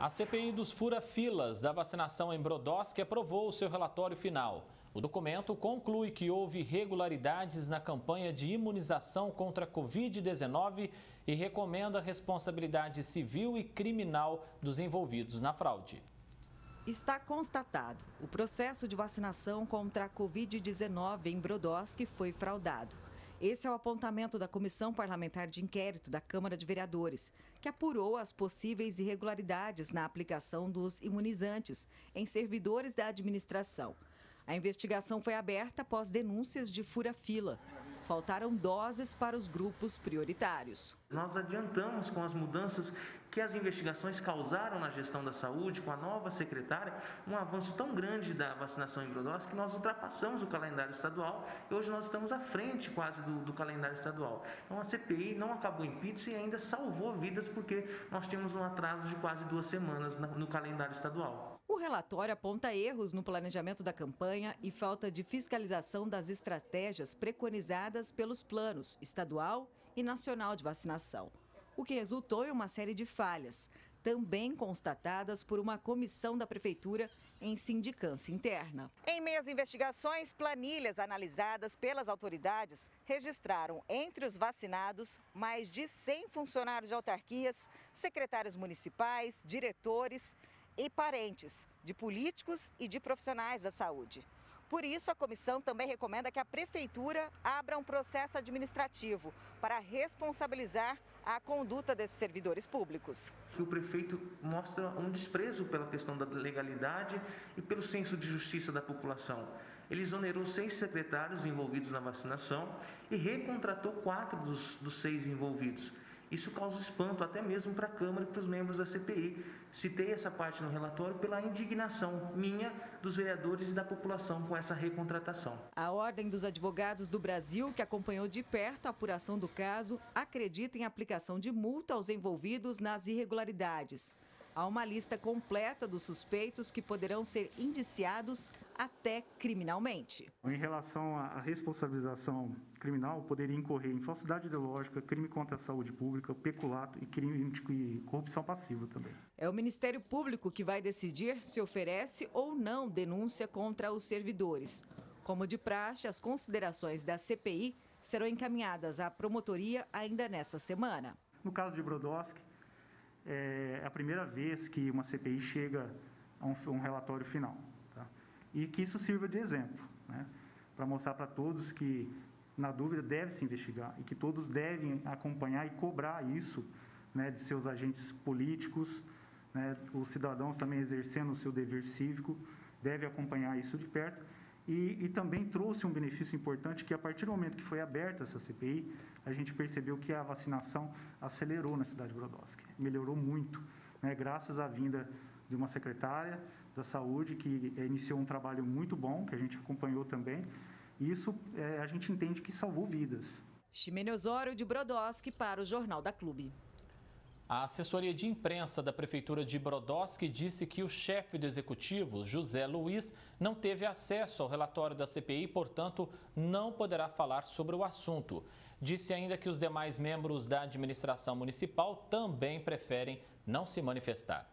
A CPI dos fura-filas da vacinação em Brodowski aprovou o seu relatório final. O documento conclui que houve irregularidades na campanha de imunização contra a Covid-19 e recomenda a responsabilidade civil e criminal dos envolvidos na fraude. Está constatado: o processo de vacinação contra a Covid-19 em Brodowski foi fraudado. Esse é o apontamento da Comissão Parlamentar de Inquérito da Câmara de Vereadores, que apurou as possíveis irregularidades na aplicação dos imunizantes em servidores da administração. A investigação foi aberta após denúncias de fura-fila. Faltaram doses para os grupos prioritários. Nós adiantamos com as mudanças que as investigações causaram na gestão da saúde, com a nova secretária, um avanço tão grande da vacinação em Brodowski que nós ultrapassamos o calendário estadual e hoje nós estamos à frente quase do calendário estadual. Então a CPI não acabou em pizza e ainda salvou vidas porque nós tínhamos um atraso de quase 2 semanas no calendário estadual. O relatório aponta erros no planejamento da campanha e falta de fiscalização das estratégias preconizadas pelos planos estadual e nacional de vacinação, o que resultou em uma série de falhas, também constatadas por uma comissão da Prefeitura em sindicância interna. Em meio às investigações, planilhas analisadas pelas autoridades registraram entre os vacinados mais de 100 funcionários de autarquias, secretários municipais, diretores e parentes de políticos e de profissionais da saúde. Por isso, a comissão também recomenda que a Prefeitura abra um processo administrativo para responsabilizar a conduta desses servidores públicos. O prefeito mostra um desprezo pela questão da legalidade e pelo senso de justiça da população. Ele exonerou 6 secretários envolvidos na vacinação e recontratou 4 dos 6 envolvidos. Isso causa espanto até mesmo para a Câmara e para os membros da CPI. Citei essa parte no relatório pela indignação minha, dos vereadores e da população com essa recontratação. A Ordem dos Advogados do Brasil, que acompanhou de perto a apuração do caso, acredita em aplicação de multa aos envolvidos nas irregularidades. Há uma lista completa dos suspeitos que poderão ser indiciados até criminalmente. Em relação à responsabilização criminal, poderia incorrer em falsidade ideológica, crime contra a saúde pública, peculato e crime de corrupção passiva também. É o Ministério Público que vai decidir se oferece ou não denúncia contra os servidores. Como de praxe, as considerações da CPI serão encaminhadas à promotoria ainda nesta semana. No caso de Brodowski, é a primeira vez que uma CPI chega a um relatório final, tá? E que isso sirva de exemplo, né? Para mostrar para todos que, na dúvida, deve se investigar e que todos devem acompanhar e cobrar isso, né, de seus agentes políticos, né? Os cidadãos também exercendo o seu dever cívico devem acompanhar isso de perto. E também trouxe um benefício importante que, a partir do momento que foi aberta essa CPI, a gente percebeu que a vacinação acelerou na cidade de Brodowski, melhorou muito, né, graças à vinda de uma secretária da saúde que iniciou um trabalho muito bom, que a gente acompanhou também, e isso a gente entende que salvou vidas. Ximene Osório, de Brodowski, para o Jornal da Clube. A assessoria de imprensa da Prefeitura de Brodowski disse que o chefe do executivo, José Luiz, não teve acesso ao relatório da CPI e, portanto, não poderá falar sobre o assunto. Disse ainda que os demais membros da administração municipal também preferem não se manifestar.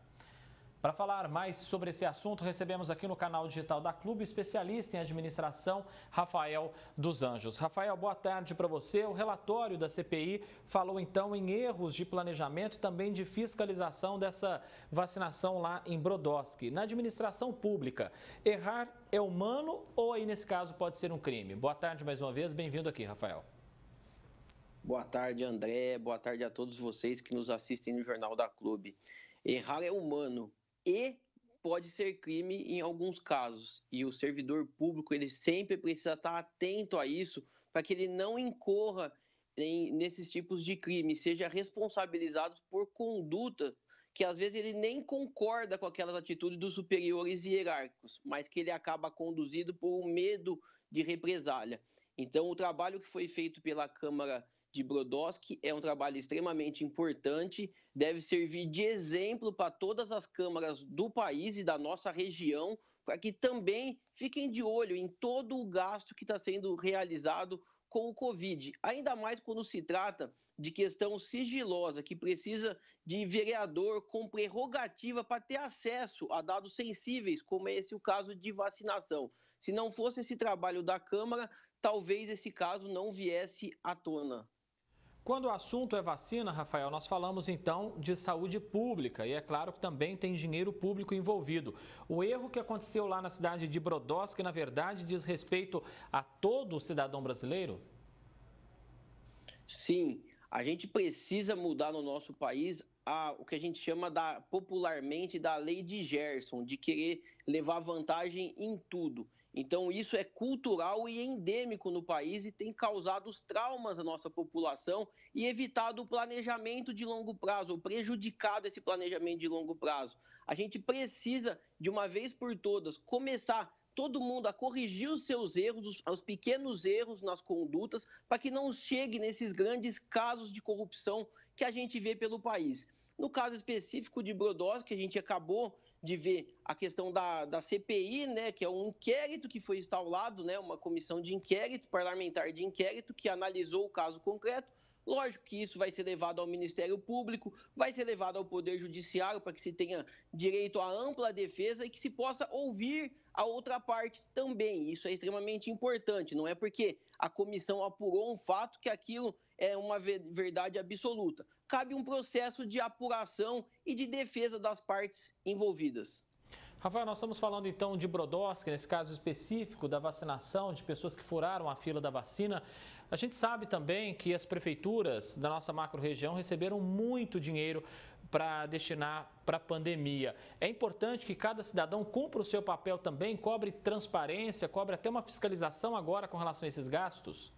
Para falar mais sobre esse assunto, recebemos aqui no canal digital da Clube especialista em administração, Rafael dos Anjos. Rafael, boa tarde para você. O relatório da CPI falou então em erros de planejamento e também de fiscalização dessa vacinação lá em Brodowski. Na administração pública, errar é humano ou aí nesse caso pode ser um crime? Boa tarde mais uma vez, bem-vindo aqui, Rafael. Boa tarde, André. Boa tarde a todos vocês que nos assistem no Jornal da Clube. Errar é humano e pode ser crime em alguns casos. E o servidor público ele sempre precisa estar atento a isso para que ele não incorra nesses tipos de crime, seja responsabilizado por conduta que às vezes ele nem concorda com aquelas atitudes dos superiores hierárquicos, mas que ele acaba conduzido por um medo de represália. Então, o trabalho que foi feito pela Câmara de Brodowski é um trabalho extremamente importante, deve servir de exemplo para todas as câmaras do país e da nossa região, para que também fiquem de olho em todo o gasto que está sendo realizado com o Covid, ainda mais quando se trata de questão sigilosa, que precisa de vereador com prerrogativa para ter acesso a dados sensíveis, como é esse o caso de vacinação. Se não fosse esse trabalho da Câmara, talvez esse caso não viesse à tona. Quando o assunto é vacina, Rafael, nós falamos então de saúde pública e é claro que também tem dinheiro público envolvido. O erro que aconteceu lá na cidade de Brodowski, na verdade, diz respeito a todo cidadão brasileiro? Sim, a gente precisa mudar no nosso país o que a gente chama popularmente da lei de Gerson, de querer levar vantagem em tudo. Então, isso é cultural e endêmico no país e tem causado os traumas à nossa população e evitado o planejamento de longo prazo, ou prejudicado esse planejamento de longo prazo. A gente precisa, de uma vez por todas, começar todo mundo a corrigir os seus erros, os pequenos erros nas condutas, para que não chegue nesses grandes casos de corrupção que a gente vê pelo país. No caso específico de Brodowski, que a gente acabou de ver a questão da CPI, né, que é um inquérito que foi instaurado, né, uma comissão de inquérito, parlamentar de inquérito, que analisou o caso concreto. Lógico que isso vai ser levado ao Ministério Público, vai ser levado ao Poder Judiciário para que se tenha direito à ampla defesa e que se possa ouvir a outra parte também. Isso é extremamente importante. Não é porque a comissão apurou um fato que aquilo é uma verdade absoluta. Cabe um processo de apuração e de defesa das partes envolvidas. Rafael, nós estamos falando então de Brodowski, nesse caso específico da vacinação, de pessoas que furaram a fila da vacina. A gente sabe também que as prefeituras da nossa macro-região receberam muito dinheiro para destinar para a pandemia. É importante que cada cidadão cumpra o seu papel também, cobre transparência, cobre até uma fiscalização agora com relação a esses gastos?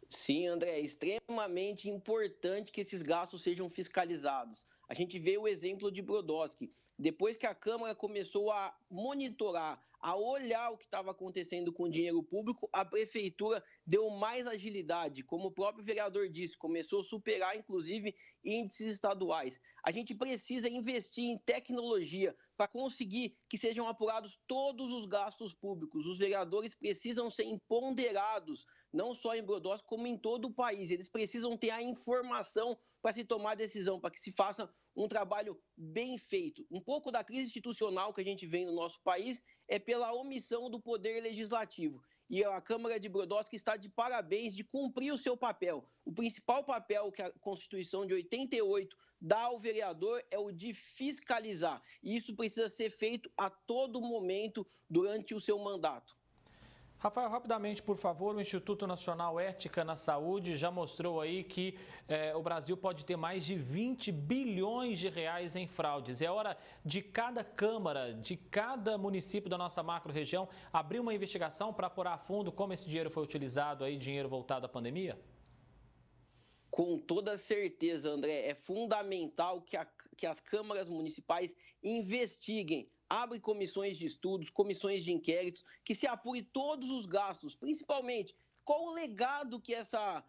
Sim, André, é extremamente importante que esses gastos sejam fiscalizados. A gente vê o exemplo de Brodowski. Depois que a Câmara começou a monitorar, a olhar o que estava acontecendo com o dinheiro público, a Prefeitura deu mais agilidade. Como o próprio vereador disse, começou a superar, inclusive, índices estaduais. A gente precisa investir em tecnologia para conseguir que sejam apurados todos os gastos públicos. Os vereadores precisam ser empoderados, não só em Brodowski, como em todo o país. Eles precisam ter a informação para se tomar decisão, para que se faça um trabalho bem feito. Um pouco da crise institucional que a gente vê no nosso país é pela omissão do poder legislativo. E a Câmara de Brodowski está de parabéns de cumprir o seu papel. O principal papel que a Constituição de 88 dá ao vereador é o de fiscalizar. E isso precisa ser feito a todo momento durante o seu mandato. Rafael, rapidamente, por favor, o Instituto Nacional Ética na Saúde já mostrou aí que o Brasil pode ter mais de 20 bilhões de reais em fraudes. É hora de cada Câmara, de cada município da nossa macro-região abrir uma investigação para apurar a fundo como esse dinheiro foi utilizado, aí, dinheiro voltado à pandemia? Com toda certeza, André, é fundamental que as câmaras municipais investiguem, abrem comissões de estudos, comissões de inquéritos, que se apure todos os gastos, principalmente qual o legado que a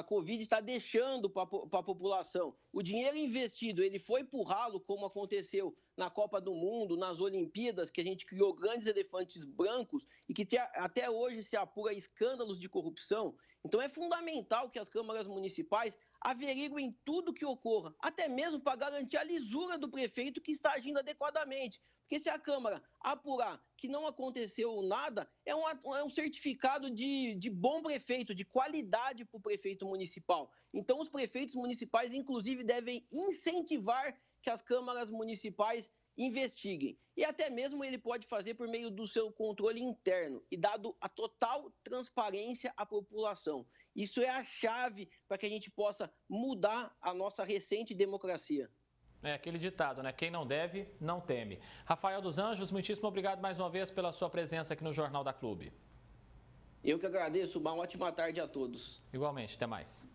Covid está deixando para a população. O dinheiro investido, ele foi para o ralo, como aconteceu na Copa do Mundo, nas Olimpíadas, que a gente criou grandes elefantes brancos e que até hoje se apura escândalos de corrupção. Então é fundamental que as câmaras municipais averiguem tudo que ocorra, até mesmo para garantir a lisura do prefeito que está agindo adequadamente. Porque se a Câmara apurar que não aconteceu nada, é um certificado de bom prefeito, de qualidade para o prefeito municipal. Então os prefeitos municipais, inclusive, devem incentivar que as câmaras municipais investiguem. E até mesmo ele pode fazer por meio do seu controle interno e dado a total transparência à população. Isso é a chave para que a gente possa mudar a nossa recente democracia. É aquele ditado, né? Quem não deve, não teme. Rafael dos Anjos, muitíssimo obrigado mais uma vez pela sua presença aqui no Jornal da Clube. Eu que agradeço. Uma ótima tarde a todos. Igualmente, até mais.